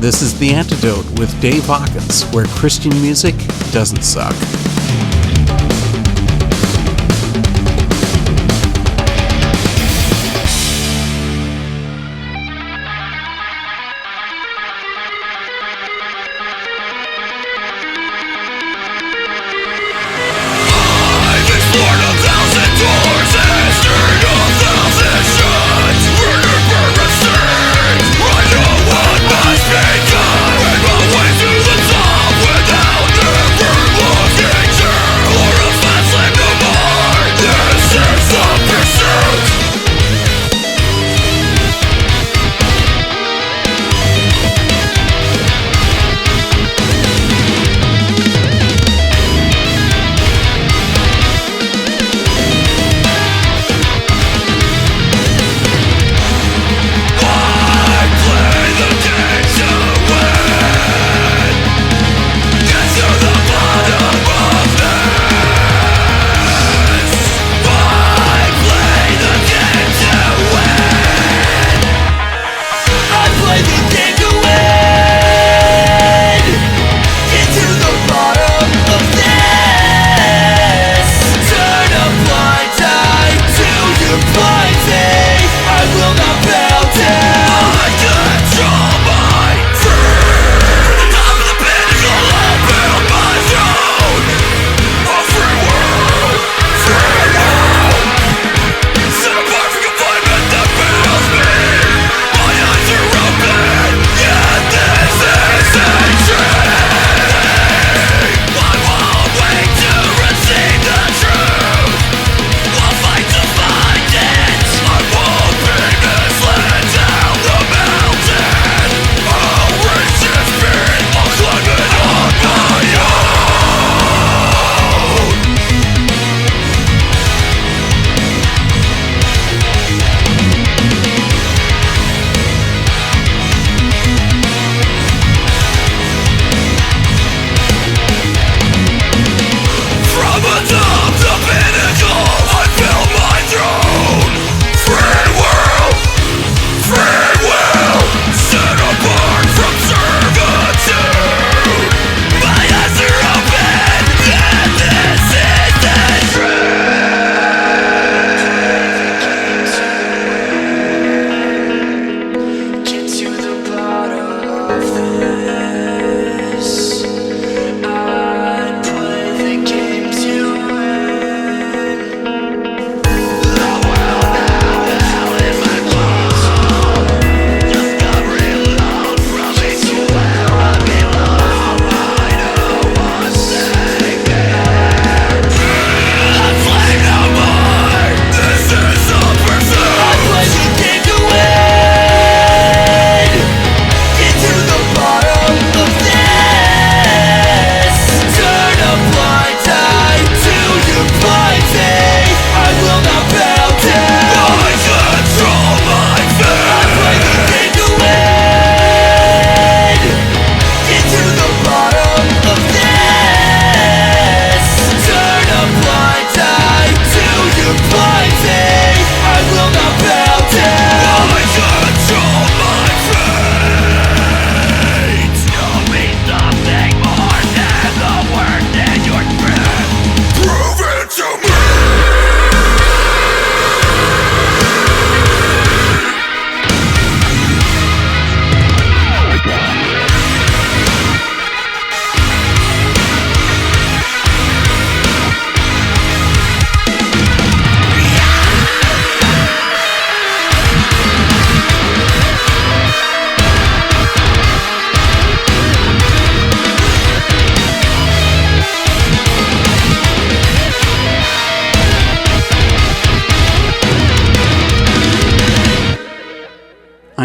This is The Antidote with Dave Hawkins, where Christian music doesn't suck.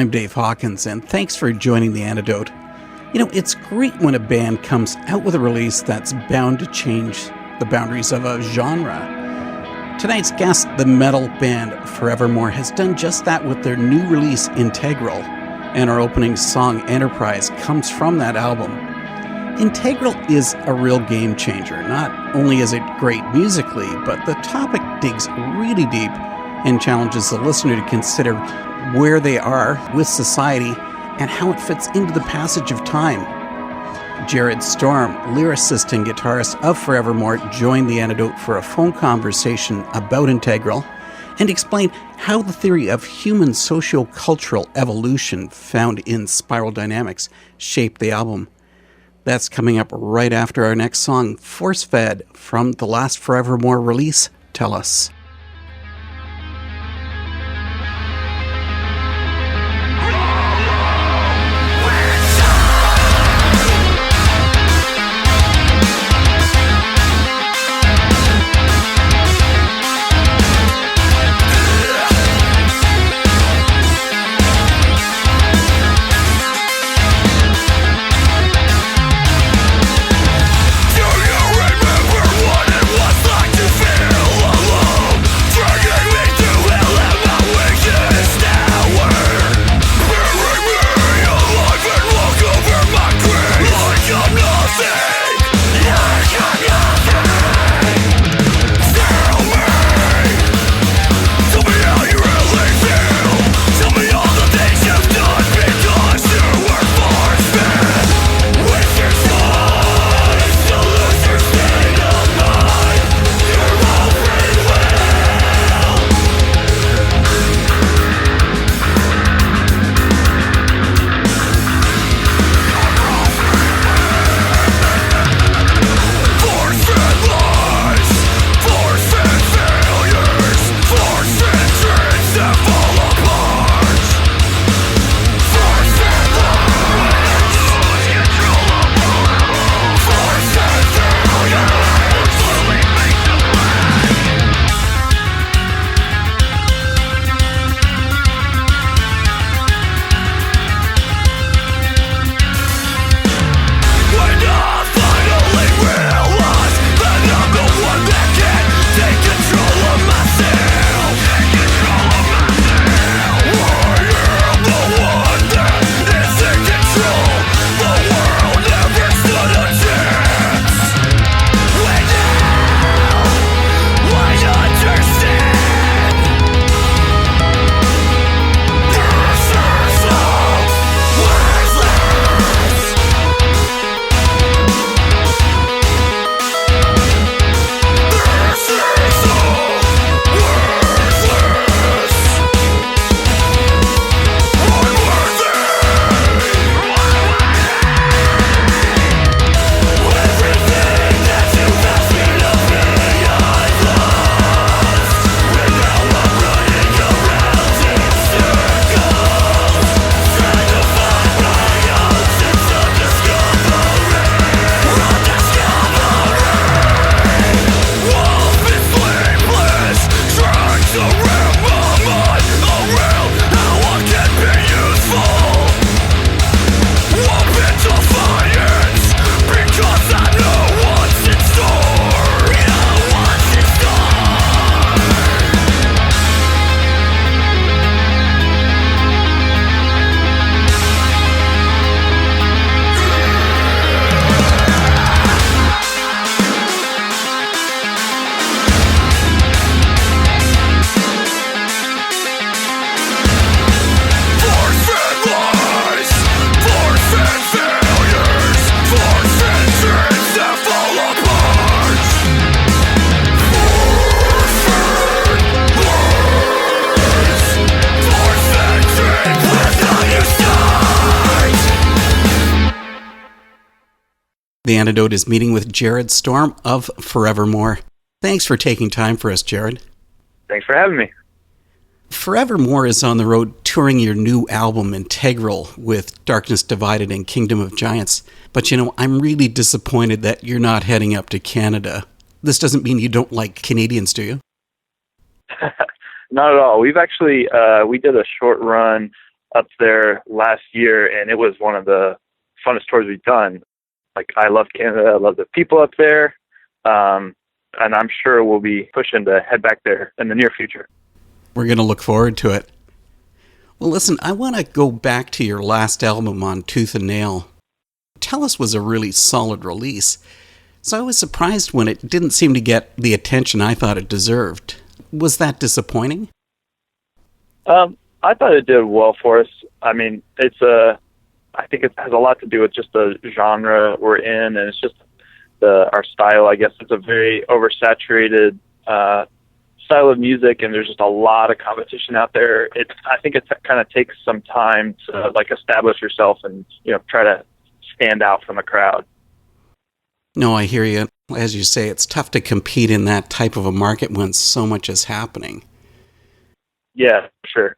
I'm Dave Hawkins, and thanks for joining The Antidote. You know, it's great when a band comes out with a release that's bound to change the boundaries of a genre. Tonight's guest, the metal band Forevermore, has done just that with their new release, Integral, and our opening song, Enterprise, comes from that album. Integral is a real game changer. Not only is it great musically, but the topic digs really deep and challenges the listener to consider where they are with society and how it fits into the passage of time. Jared Storm, lyricist and guitarist of Forevermore, joined The Antidote for a phone conversation about Integral and explained how the theory of human sociocultural evolution found in Spiral Dynamics shaped the album. That's coming up right after our next song, Force Fed, from the last Forevermore release, Tell Us. The Antidote is meeting with Jared Storm of Forevermore. Thanks for taking time for us, Jared. Thanks for having me. Forevermore is on the road touring your new album, Integral, with Darkness Divided and Kingdom of Giants. But I'm really disappointed that you're not heading up to Canada. This doesn't mean you don't like Canadians, do you? Not at all. We've actually, we did a short run up there last year, and it was one of the funnest tours we've done. I love Canada. I love the people up there. And I'm sure we'll be pushing to head back there in the near future. We're going to look forward to it. Well, listen, I want to go back to your last album on Tooth and Nail. Tell Us was a really solid release. So I was surprised when it didn't seem to get the attention I thought it deserved. Was that disappointing? I thought it did well for us. I mean, it's a I think it has a lot to do with just the genre we're in, and it's just our style. I guess it's a very oversaturated style of music, and there's just a lot of competition out there. I think it kind of takes some time to like establish yourself and try to stand out from the crowd. No, I hear you. As you say, it's tough to compete in that type of a market when so much is happening. Yeah, sure.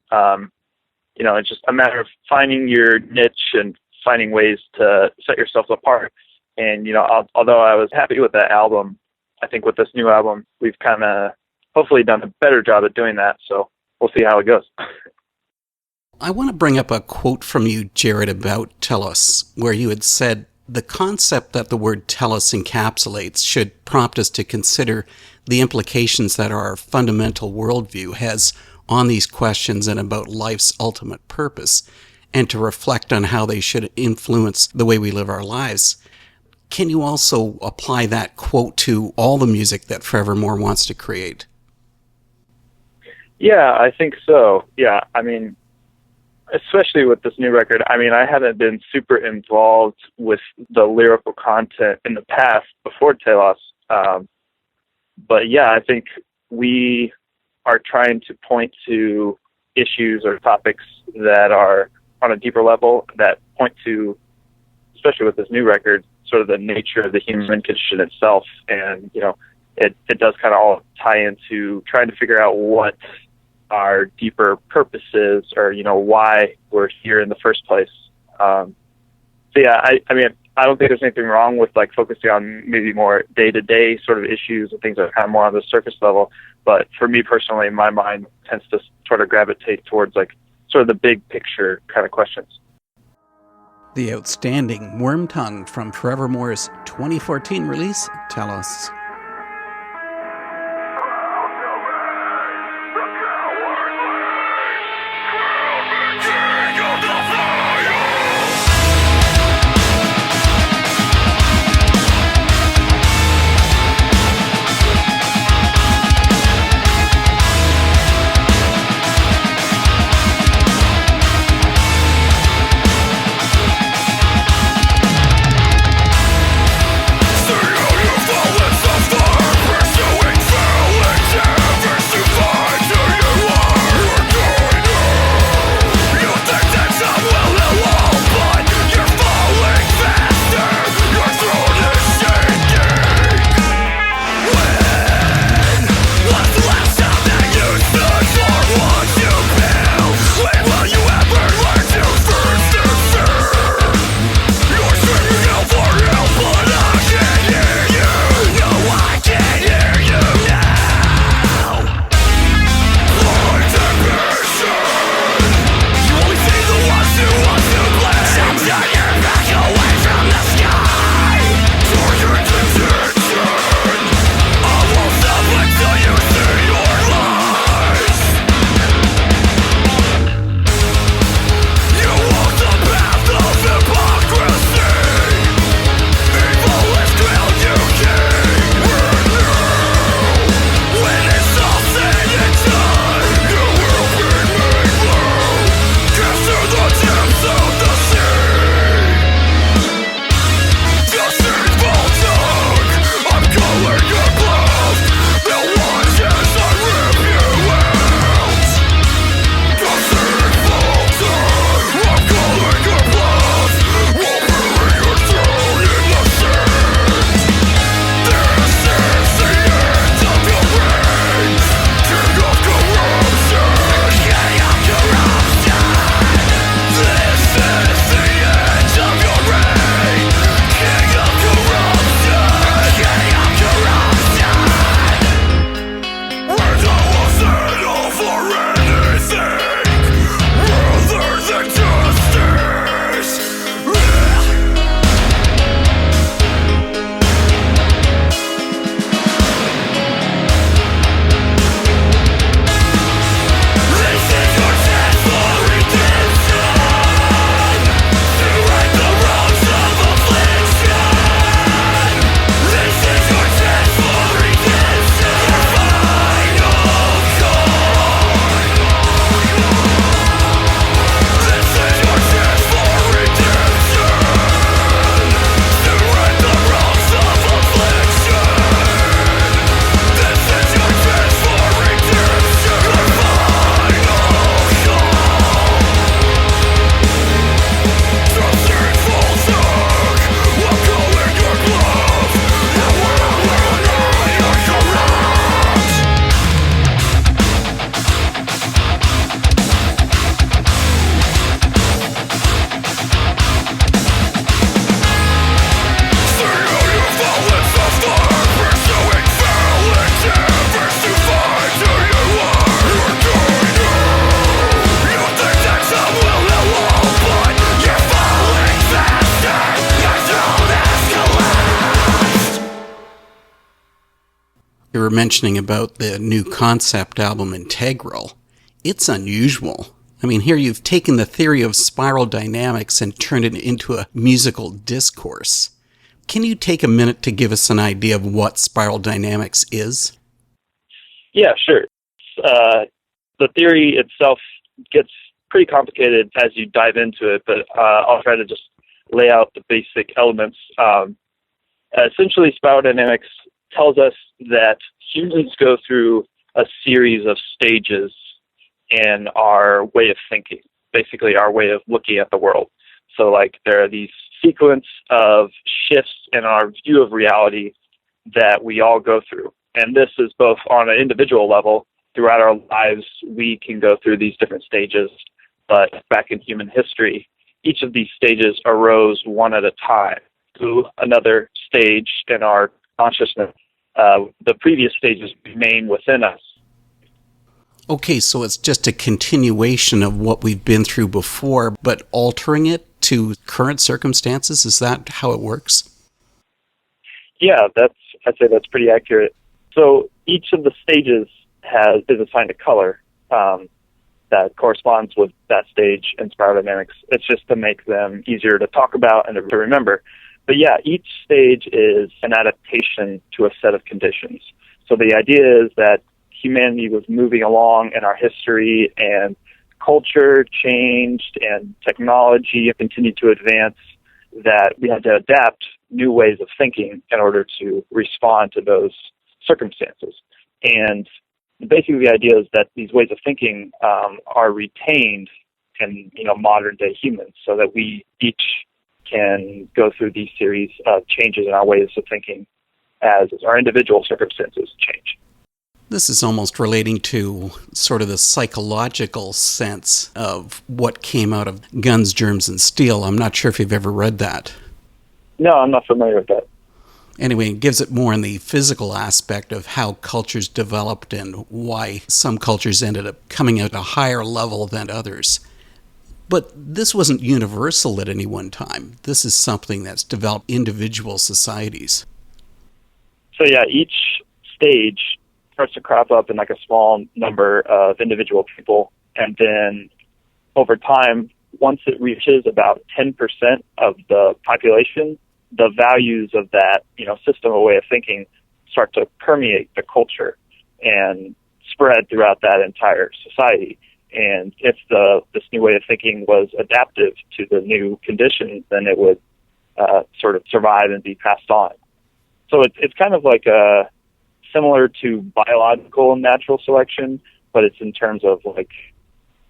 It's just a matter of finding your niche and finding ways to set yourself apart. And, although I was happy with that album, I think with this new album, we've kind of hopefully done a better job at doing that. So we'll see how it goes. I want to bring up a quote from you, Jared, about Telos, where you had said, "The concept that the word telos encapsulates should prompt us to consider the implications that our fundamental worldview has on these questions and about life's ultimate purpose, and to reflect on how they should influence the way we live our lives." Can you also apply that quote to all the music that Forevermore wants to create? Yeah, I think so. Yeah, I mean, especially with this new record, I mean, I haven't been super involved with the lyrical content in the past before Telos. But yeah, I think we are trying to point to issues or topics that are on a deeper level that point to, especially with this new record, sort of the nature of the human condition itself. And, it does kind of all tie into trying to figure out what our deeper purpose is, or, why we're here in the first place. So yeah, I mean, I don't think there's anything wrong with like focusing on maybe more day-to-day sort of issues and things that are kind of more on the surface level. But for me personally, my mind tends to sort of gravitate towards like sort of the big picture kind of questions. The outstanding Worm Tongue from Forevermore's 2014 release, Telos. See how you fall in mentioning about the new concept album Integral. It's unusual. I mean, here you've taken the theory of spiral dynamics and turned it into a musical discourse. Can you take a minute to give us an idea of what spiral dynamics is? Yeah, sure. The theory itself gets pretty complicated as you dive into it, but I'll try to just lay out the basic elements. Essentially, spiral dynamics tells us that humans go through a series of stages in our way of thinking, basically our way of looking at the world. So like there are these sequence of shifts in our view of reality that we all go through. And this is both on an individual level. Throughout our lives, we can go through these different stages. But back in human history, each of these stages arose one at a time to another stage in our consciousness. The previous stages remain within us. Okay, so it's just a continuation of what we've been through before, but altering it to current circumstances? Is that how it works? Yeah, I'd say that's pretty accurate. So each of the stages is assigned a color that corresponds with that stage in spiral dynamics. It's just to make them easier to talk about and to remember. But yeah, each stage is an adaptation to a set of conditions. So the idea is that humanity was moving along in our history, and culture changed and technology continued to advance, that we had to adapt new ways of thinking in order to respond to those circumstances. And basically the idea is that these ways of thinking are retained in modern day humans, so that we each can go through these series of changes in our ways of thinking as our individual circumstances change. This is almost relating to sort of the psychological sense of what came out of Guns, Germs, and Steel. I'm not sure if you've ever read that. No, I'm not familiar with that. Anyway, it gives it more in the physical aspect of how cultures developed and why some cultures ended up coming at a higher level than others. But this wasn't universal at any one time. This is something that's developed individual societies. So yeah, each stage starts to crop up in like a small number of individual people. And then over time, once it reaches about 10% of the population, the values of that, system or way of thinking start to permeate the culture and spread throughout that entire society. And if this new way of thinking was adaptive to the new conditions, then it would sort of survive and be passed on. So it's kind of like similar to biological and natural selection, but it's in terms of like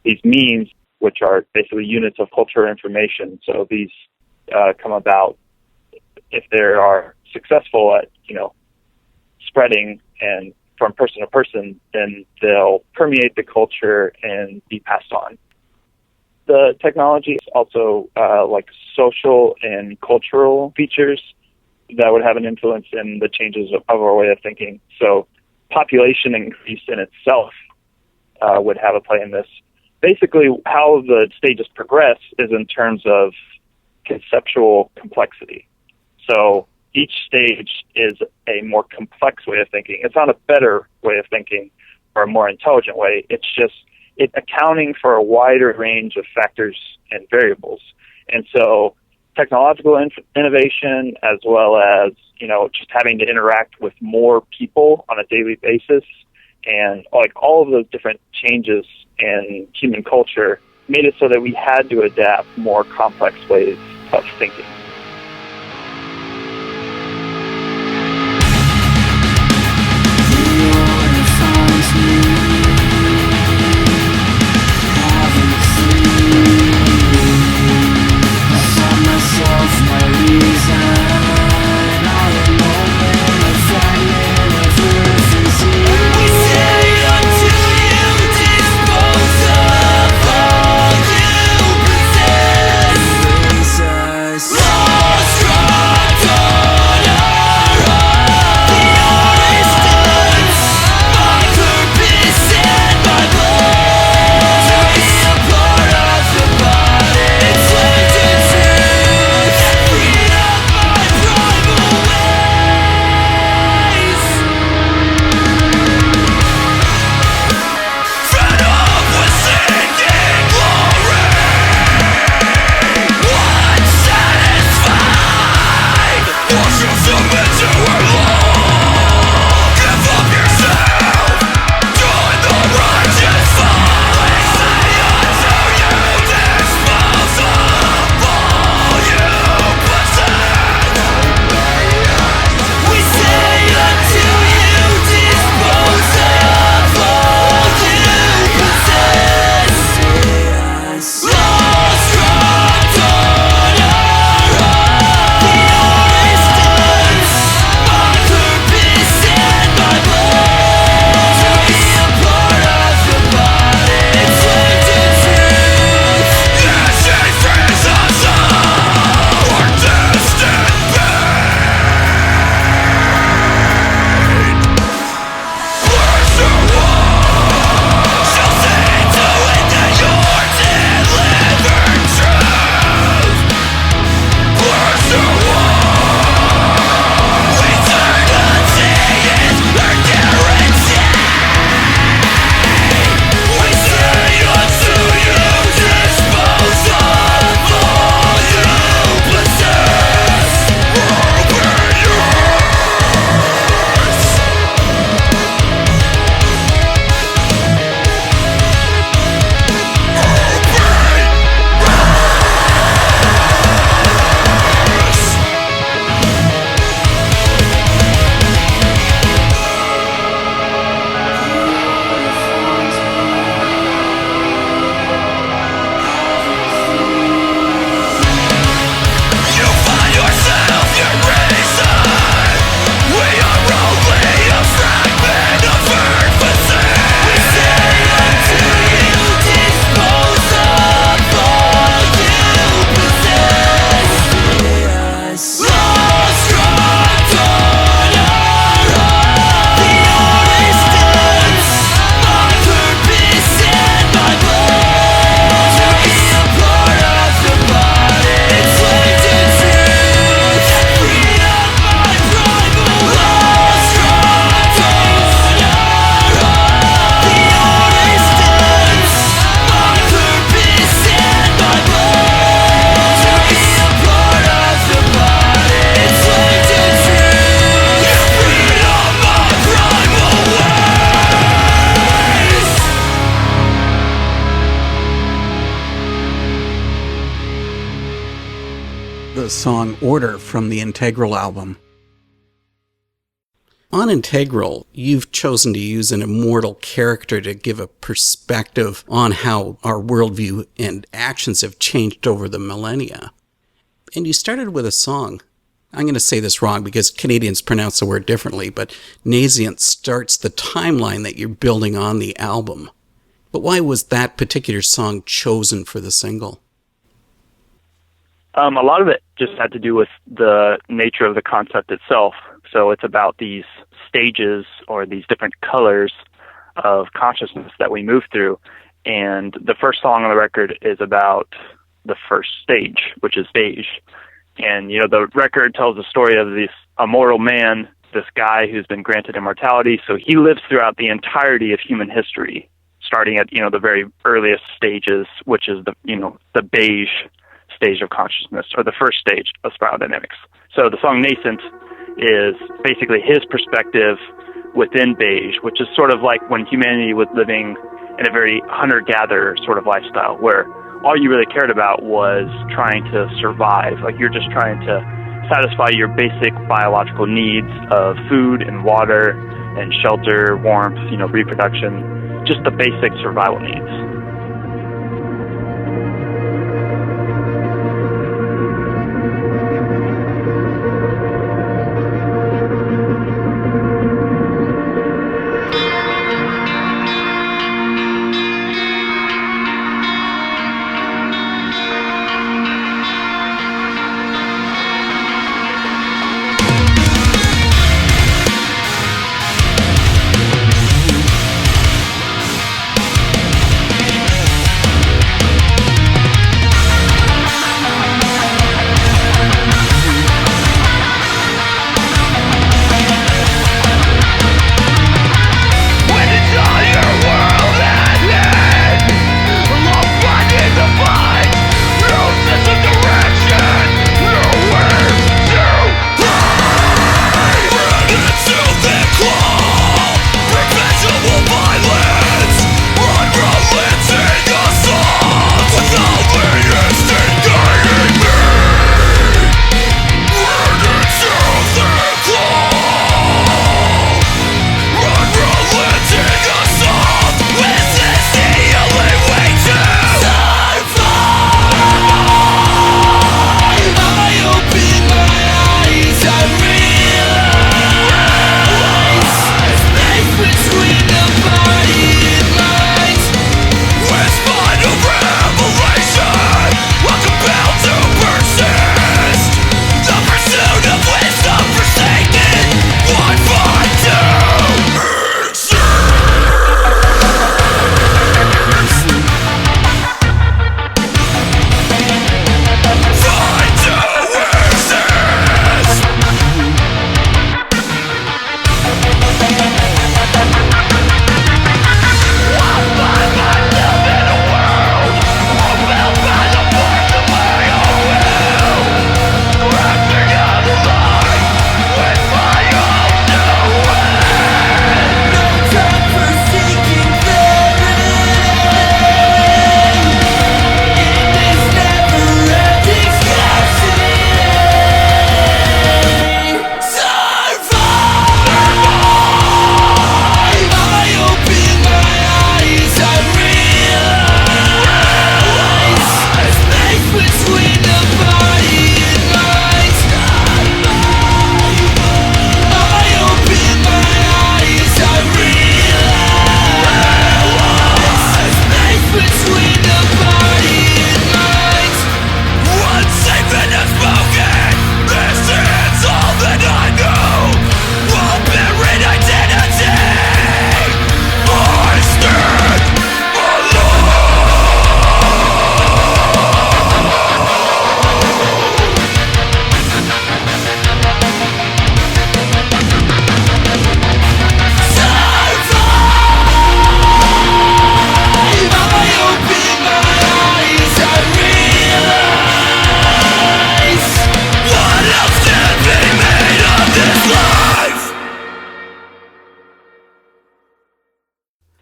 these means, which are basically units of cultural information. So these come about if they are successful at, spreading and from person to person, then they'll permeate the culture and be passed on. The technology is also like social and cultural features that would have an influence in the changes of our way of thinking. So population increase in itself would have a play in this. Basically, how the stages progress is in terms of conceptual complexity. So each stage is a more complex way of thinking. It's not a better way of thinking or a more intelligent way. It's just accounting for a wider range of factors and variables. And so technological innovation, as well as, just having to interact with more people on a daily basis, and like all of those different changes in human culture made it so that we had to adapt more complex ways of thinking. Yes. the song Order from the Integral album. On Integral, you've chosen to use an immortal character to give a perspective on how our worldview and actions have changed over the millennia. And you started with a song. I'm going to say this wrong because Canadians pronounce the word differently, but Nascent starts the timeline that you're building on the album. But why was that particular song chosen for the single? A lot of it just had to do with the nature of the concept itself. So it's about these stages or these different colors of consciousness that we move through. And the first song on the record is about the first stage, which is beige. And, the record tells the story of this immortal man, this guy who's been granted immortality. So he lives throughout the entirety of human history, starting at, the very earliest stages, which is the beige stage of consciousness, or the first stage of spiral dynamics. So the song Nascent is basically his perspective within beige, which is sort of like when humanity was living in a very hunter-gatherer sort of lifestyle, where all you really cared about was trying to survive. Like, you're just trying to satisfy your basic biological needs of food and water and shelter, warmth, reproduction, just the basic survival needs.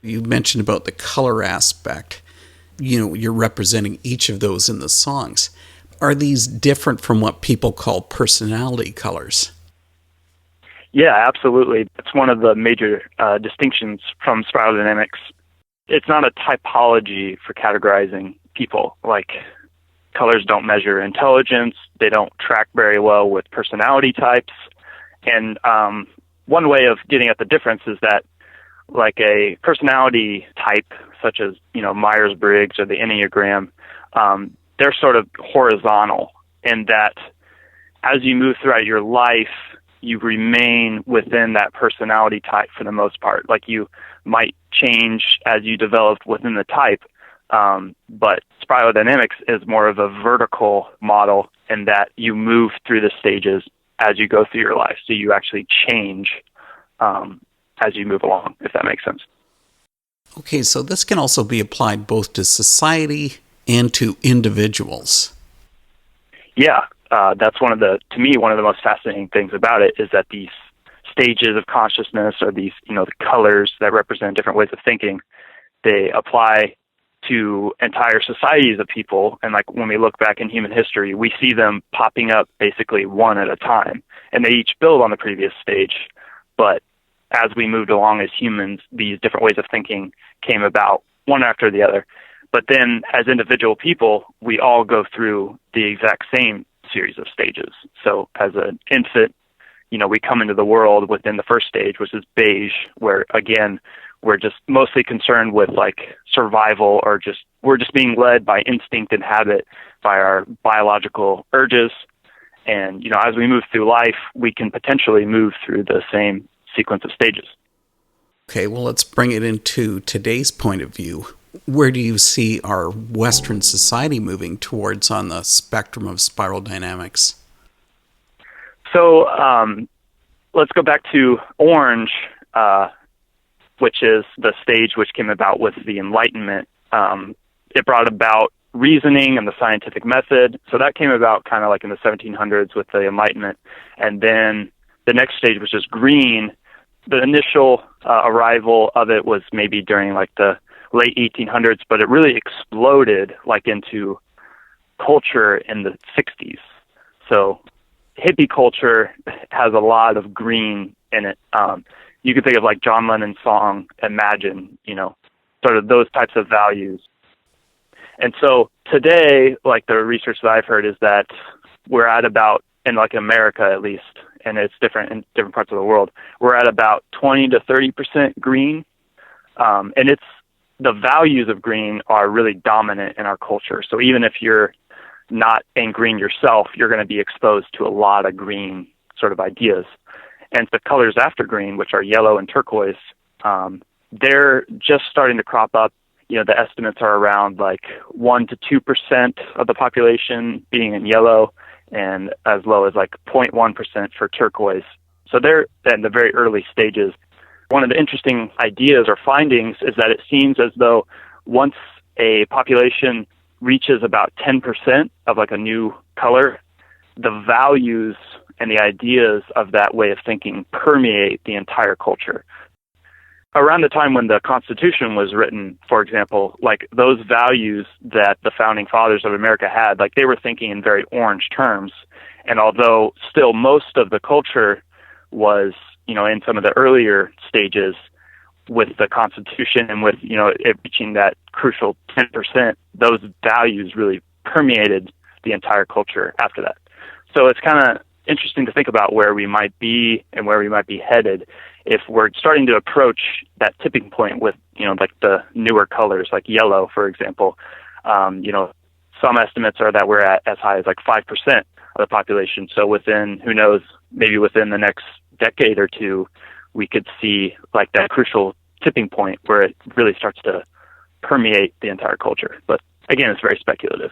You mentioned about the color aspect. You're representing each of those in the songs. are these different from what people call personality colors? Yeah, absolutely. It's one of the major distinctions from spiral dynamics. It's not a typology for categorizing people. Like, colors don't measure intelligence. They don't track very well with personality types. And one way of getting at the difference is that, like, a personality type, such as, Myers-Briggs or the Enneagram, they're sort of horizontal in that as you move throughout your life, you remain within that personality type for the most part. Like, you might change as you develop within the type, but spiral dynamics is more of a vertical model in that you move through the stages as you go through your life. So you actually change as you move along, if that makes sense. Okay, so this can also be applied both to society and to individuals. Yeah, that's one of the most fascinating things about it is that these stages of consciousness, or these, the colors that represent different ways of thinking, they apply to entire societies of people. And like, when we look back in human history, we see them popping up basically one at a time, and they each build on the previous stage. But as we moved along as humans, these different ways of thinking came about one after the other. But then as individual people, we all go through the exact same series of stages. So as an infant, we come into the world within the first stage, which is beige, where again, we're just mostly concerned with like survival, or we're just being led by instinct and habit, by our biological urges. And, as we move through life, we can potentially move through the same sequence of stages. Okay, well, let's bring it into today's point of view. Where do you see our Western society moving towards on the spectrum of spiral dynamics? So let's go back to orange, which is the stage which came about with the Enlightenment. It brought about reasoning and the scientific method. So that came about kind of like in the 1700s with the Enlightenment. And then the next stage, which is green, the initial arrival of it was maybe during like the late 1800s, but it really exploded like into culture in the 60s. So hippie culture has a lot of green in it. You could think of like John Lennon's song, Imagine, sort of those types of values. And so today, like the research that I've heard is that we're at about, in like America at least, and it's different in different parts of the world, we're at about 20 to 30% green. And the values of green are really dominant in our culture. So even if you're not in green yourself, you're going to be exposed to a lot of green sort of ideas. And the colors after green, which are yellow and turquoise, they're just starting to crop up. The estimates are around like 1 to 2% of the population being in yellow, and as low as like 0.1% for turquoise. So they're in the very early stages. One of the interesting ideas or findings is that it seems as though once a population reaches about 10% of like a new color, the values and the ideas of that way of thinking permeate the entire culture. Around the time when the Constitution was written, for example, like those values that the founding fathers of America had, like they were thinking in very orange terms. And although still most of the culture was, in some of the earlier stages with the Constitution and with, it reaching that crucial 10%, those values really permeated the entire culture after that. So it's kind of interesting to think about where we might be and where we might be headed if we're starting to approach that tipping point with, like the newer colors, like yellow, for example. Some estimates are that we're at as high as like 5% of the population. So within, who knows, maybe within the next decade or two, we could see like that crucial tipping point where it really starts to permeate the entire culture. But again, it's very speculative.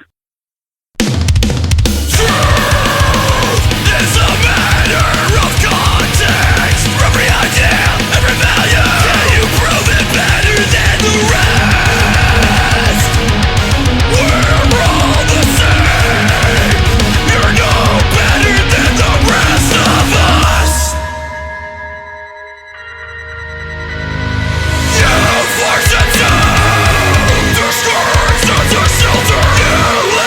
It's a matter of context. Every idea, every value. Can you prove it better than the rest? We're all the same. You're no better than the rest of us. You force it to discourage us to shelter. You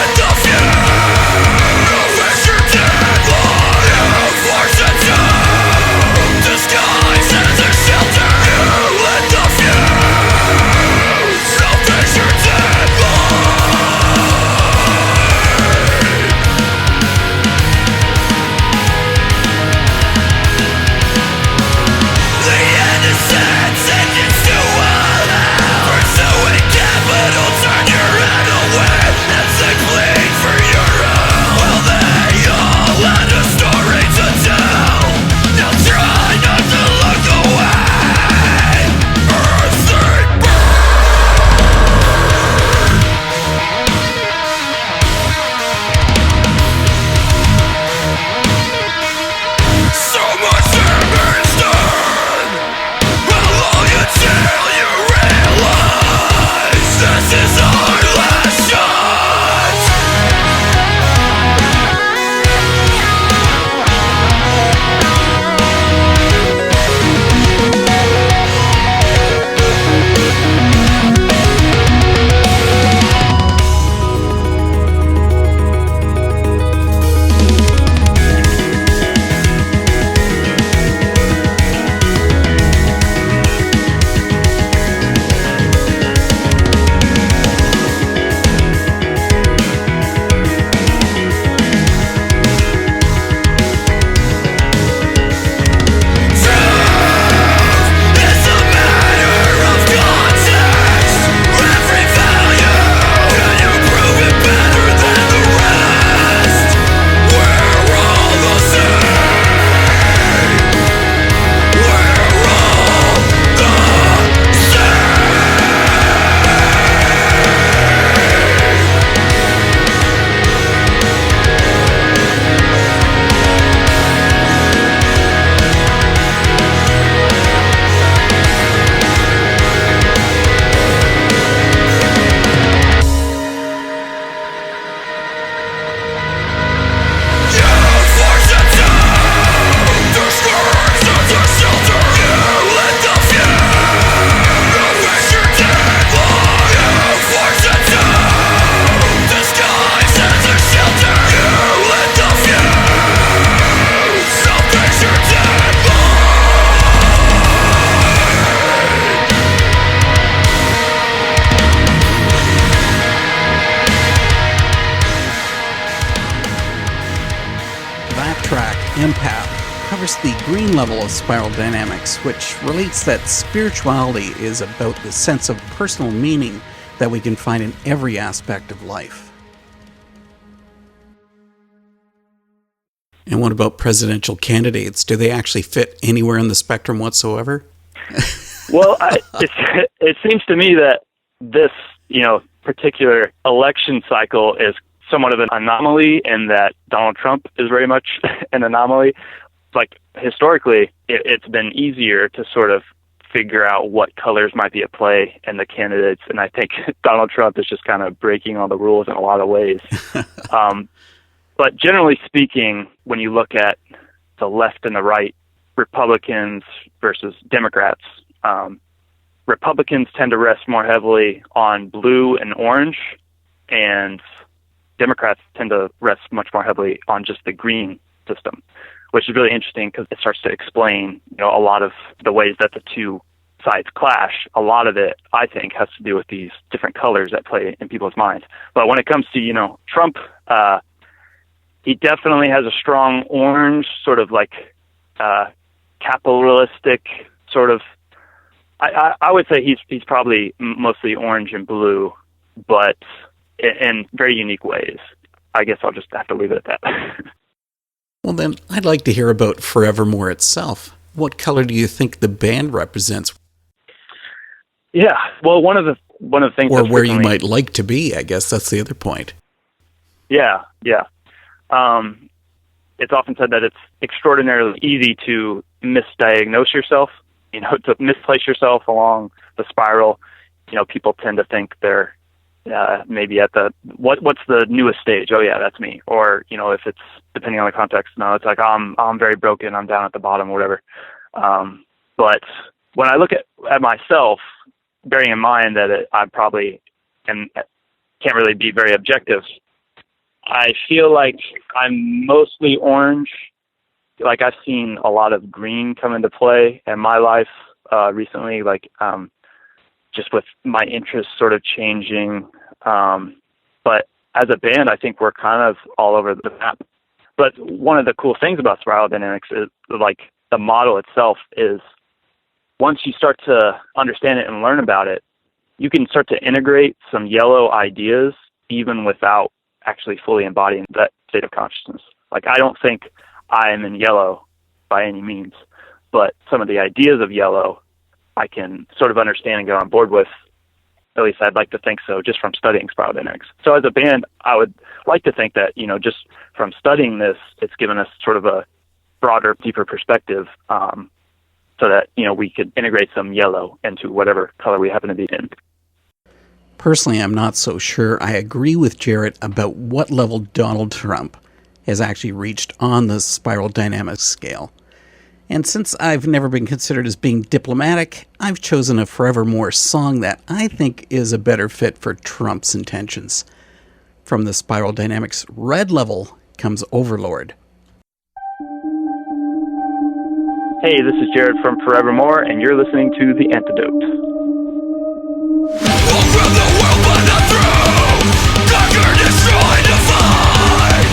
covers the green level of spiral dynamics, which relates that spirituality is about the sense of personal meaning that we can find in every aspect of life. And what about presidential candidates? Do they actually fit anywhere in the spectrum whatsoever? Well, it seems to me that this, particular election cycle is somewhat of an anomaly, and that Donald Trump is very much an anomaly. Like, historically, it's been easier to sort of figure out what colors might be at play in the candidates, and I think Donald Trump is just kind of breaking all the rules in a lot of ways. But generally speaking, when you look at the left and the right, Republicans versus Democrats, Republicans tend to rest more heavily on blue and orange, and Democrats tend to rest much more heavily on just the green system, which is really interesting because it starts to explain, a lot of the ways that the two sides clash. A lot of it, I think, has to do with these different colors that play in people's minds. But when it comes to, Trump, he definitely has a strong orange, sort of like capitalistic sort of. I would say he's probably mostly orange and blue, but in very unique ways. I guess I'll just have to leave it at that. Well, then, I'd like to hear about Forevermore itself. What color do you think the band represents? Yeah, well, one of the things, or where you might like to be, I guess that's the other point. Yeah. It's often said that it's extraordinarily easy to misdiagnose yourself, to misplace yourself along the spiral. People tend to think they're maybe at the what's the newest stage? Oh yeah, that's me. Or if it's depending on the context, no, it's like I'm very broken. I'm down at the bottom, or whatever. But when I look at myself, bearing in mind that I probably can't really be very objective, I feel like I'm mostly orange. Like, I've seen a lot of green come into play in my life recently. Like, just with my interests sort of changing. But as a band, I think we're kind of all over the map. But one of the cool things about spiral dynamics is, like, the model itself is, once you start to understand it and learn about it, you can start to integrate some yellow ideas even without actually fully embodying that state of consciousness. Like, I don't think I am in yellow by any means, but some of the ideas of yellow I can sort of understand and get on board with. At least I'd like to think so, just from studying spiral dynamics. So as a band, I would like to think that, just from studying this, it's given us sort of a broader, deeper perspective, so that, we could integrate some yellow into whatever color we happen to be in. Personally, I'm not so sure I agree with Jarrett about what level Donald Trump has actually reached on the spiral dynamics scale. And since I've never been considered as being diplomatic, I've chosen a Forevermore song that I think is a better fit for Trump's intentions. From the spiral dynamics red level comes Overlord. Hey, this is Jared from Forevermore, and you're listening to The Antidote. Walk around the world but not through. Conquer, destroy, defy.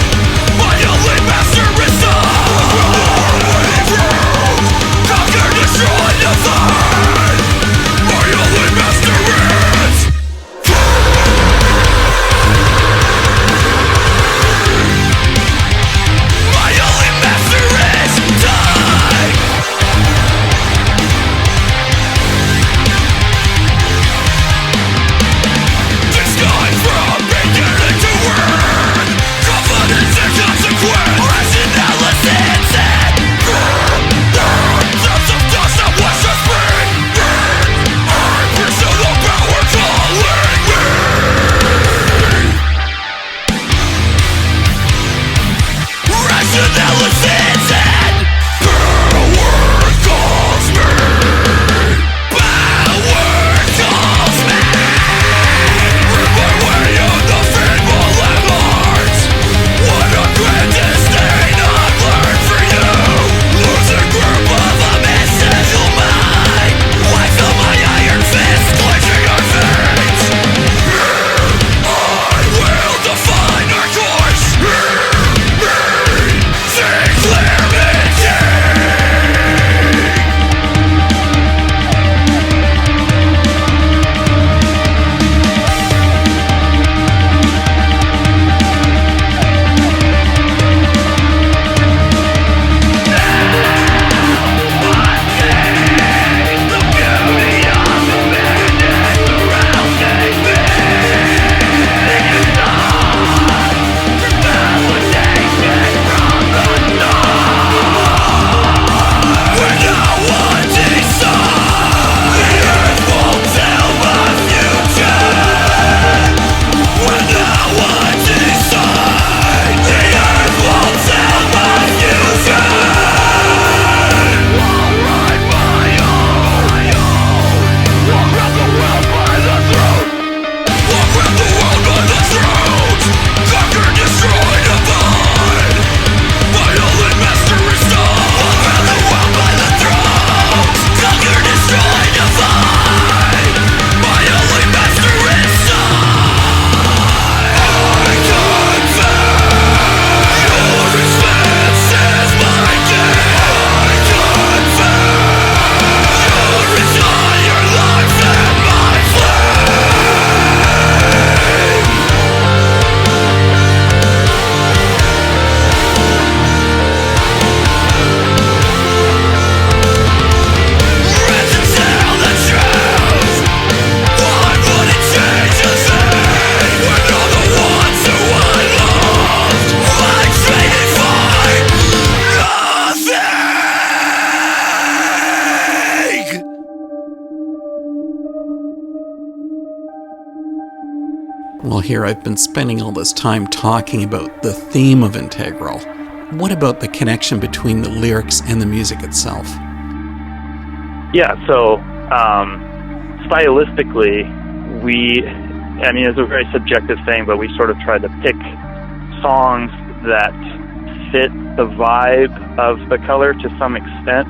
My only master is conquer, destroy, defy. My only master is my only master is die. Well, here I've been spending all this time talking about the theme of Integral. What about the connection between the lyrics and the music itself? Yeah, so stylistically, it's a very subjective thing, but we sort of tried to pick songs that fit the vibe of the color to some extent.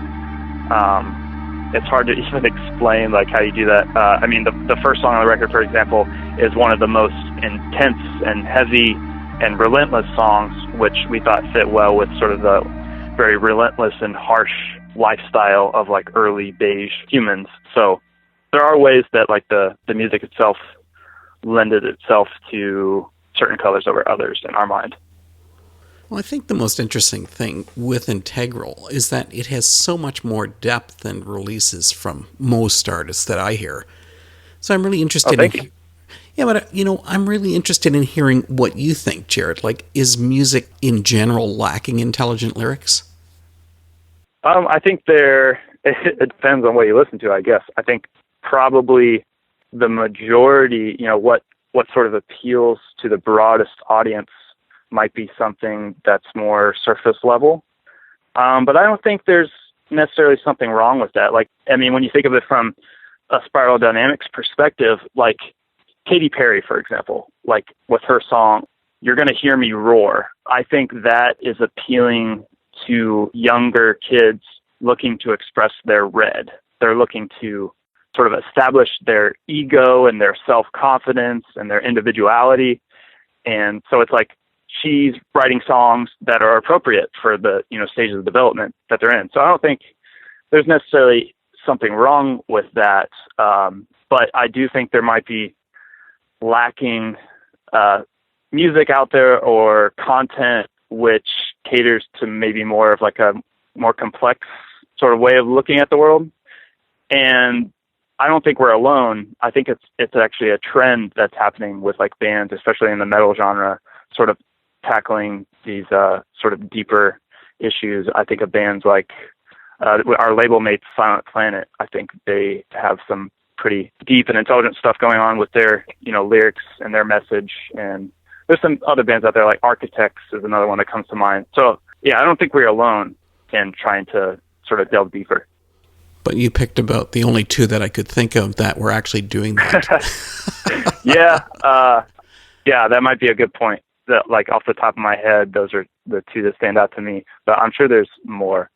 It's hard to even explain like how you do that. The first song on the record, for example, is one of the most intense and heavy and relentless songs, which we thought fit well with sort of the very relentless and harsh lifestyle of like early beige humans. So there are ways that like the music itself lended itself to certain colors over others in our mind. Well, I think the most interesting thing with Integral is that it has so much more depth than releases from most artists that I hear. So I'm really interested I'm really interested in hearing what you think, Jared. Like, is music in general lacking intelligent lyrics? I think it depends on what you listen to, I guess. I think probably the majority, what sort of appeals to the broadest audience might be something that's more surface level. But I don't think there's necessarily something wrong with that. When you think of it from a Spiral Dynamics perspective, like Katy Perry, for example, like with her song, You're Gonna Hear Me Roar, I think that is appealing to younger kids looking to express their red. They're looking to sort of establish their ego and their self-confidence and their individuality. And so it's like she's writing songs that are appropriate for the stages of development that they're in. So I don't think there's necessarily something wrong with that. But I do think there might be lacking music out there or content which caters to maybe more of like a more complex sort of way of looking at the world. And I don't think we're alone. I think it's actually a trend that's happening with like bands, especially in the metal genre, sort of tackling these sort of deeper issues. I think of bands like our label mates, Silent Planet. I think they have some pretty deep and intelligent stuff going on with their lyrics and their message. And there's some other bands out there like Architects is another one that comes to mind. So yeah, I don't think we're alone in trying to sort of delve deeper. But you picked about the only two that I could think of that were actually doing that. Yeah, that might be a good point. That, like, off the top of my head, those are the two that stand out to me. But I'm sure there's more.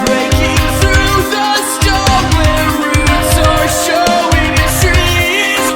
Breaking through the storm where roots are showing in trees.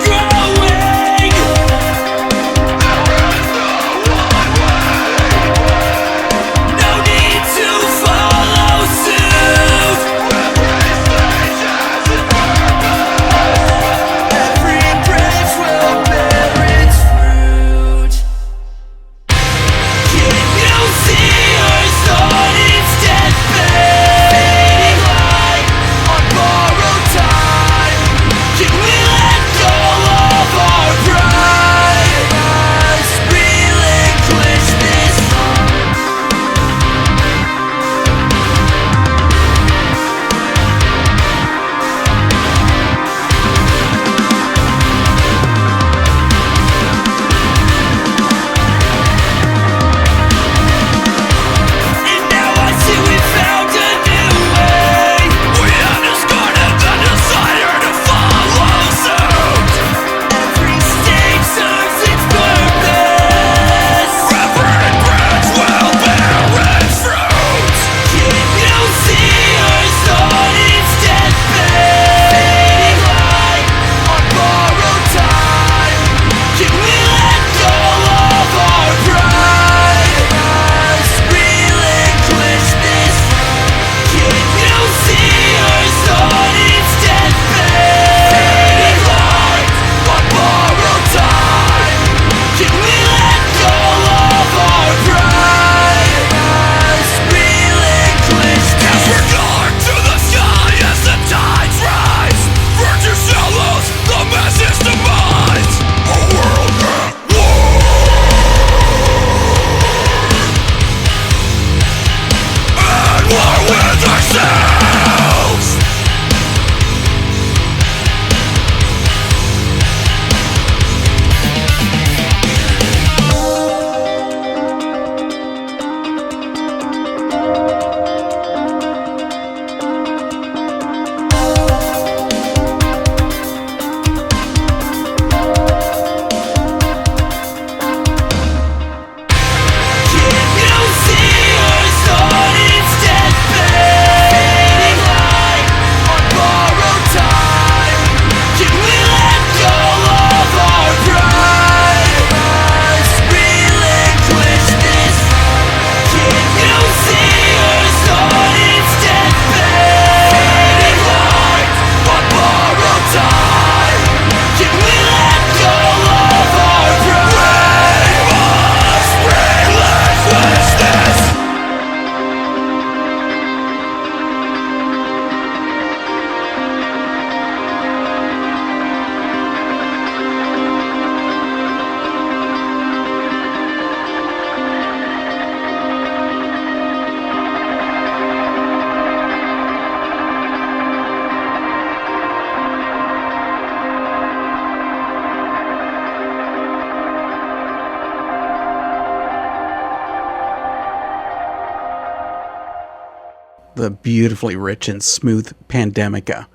the beautifully rich and smooth Pandemica,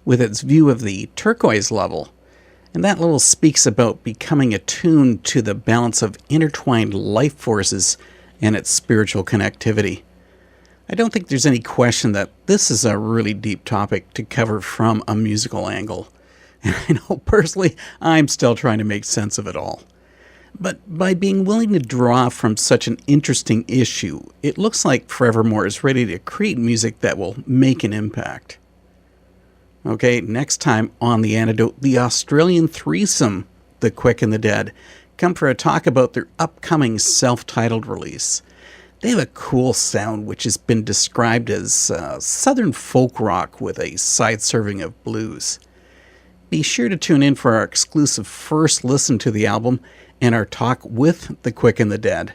with its view of the turquoise level. And that level speaks about becoming attuned to the balance of intertwined life forces and its spiritual connectivity. I don't think there's any question that this is a really deep topic to cover from a musical angle. And I know personally, I'm still trying to make sense of it all. But by being willing to draw from such an interesting issue, it looks like Forevermore is ready to create music that will make an impact. Okay, next time on The Antidote, the Australian threesome, The Quick and the Dead, come for a talk about their upcoming self-titled release. They have a cool sound which has been described as southern folk rock with a side serving of blues. Be sure to tune in for our exclusive first listen to the album and our talk with The Quick and the Dead.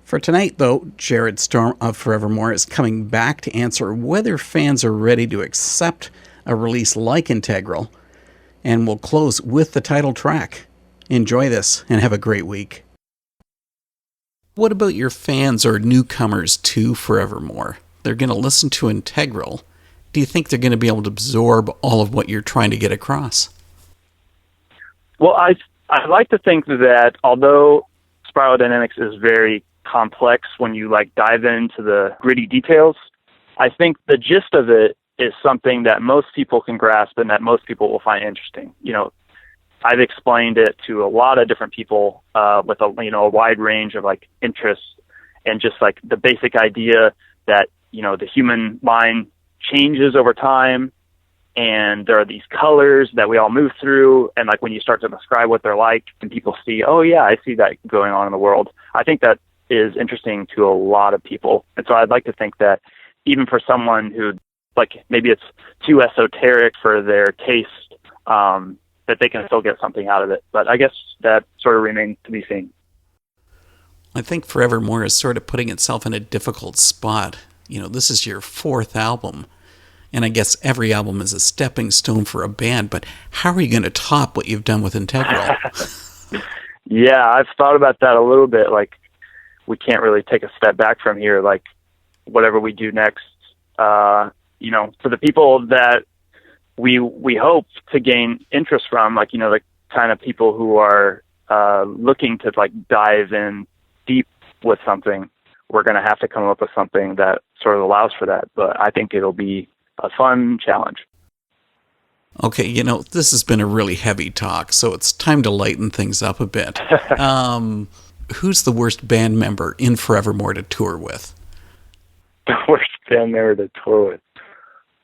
For tonight, though, Jared Storm of Forevermore is coming back to answer whether fans are ready to accept a release like Integral, and we'll close with the title track. Enjoy this and have a great week. What about your fans or newcomers to Forevermore? They're going to listen to Integral. Do you think they're going to be able to absorb all of what you're trying to get across? Well, I like to think that although Spiral Dynamics is very complex when you dive into the gritty details, I think the gist of it is something that most people can grasp and that most people will find interesting. I've explained it to a lot of different people with a wide range of interests, and just the basic idea that the human mind changes over time, and there are these colors that we all move through, and when you start to describe what they're like, and people see, oh yeah, I see that going on in the world. I think that is interesting to a lot of people, and so I'd like to think that even for someone who maybe it's too esoteric for their taste, that they can still get something out of it. But I guess that sort of remains to be seen. I think Forevermore is sort of putting itself in a difficult spot. This is your fourth album, and I guess every album is a stepping stone for a band, but how are you going to top what you've done with Integral? Yeah, I've thought about that a little bit. We can't really take a step back from here. Whatever we do next, for the people that we hope to gain interest from, the kind of people who are looking to dive in deep with something, we're going to have to come up with something that sort of allows for that. But I think it'll be a fun challenge. Okay, this has been a really heavy talk, so it's time to lighten things up a bit. Who's the worst band member in Forevermore to tour with? The worst band member to tour with?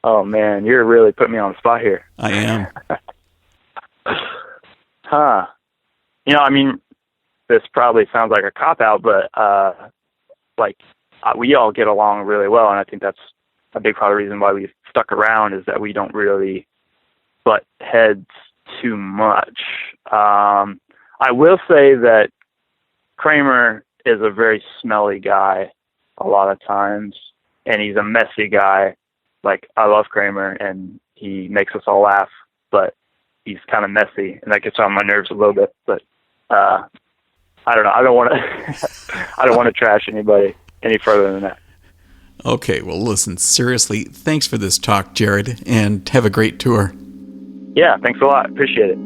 Oh man, you're really putting me on the spot here. I am. Huh. This probably sounds like a cop-out, but we all get along really well, and I think that's a big part of the reason why we've stuck around, is that we don't really butt heads too much. I will say that Kramer is a very smelly guy a lot of times, and he's a messy guy. I love Kramer, and he makes us all laugh, but he's kind of messy, and that gets on my nerves a little bit. But I don't know. I don't want to. I don't want to trash anybody any further than that. Okay. Well, listen. Seriously, thanks for this talk, Jared, and have a great tour. Yeah. Thanks a lot. Appreciate it.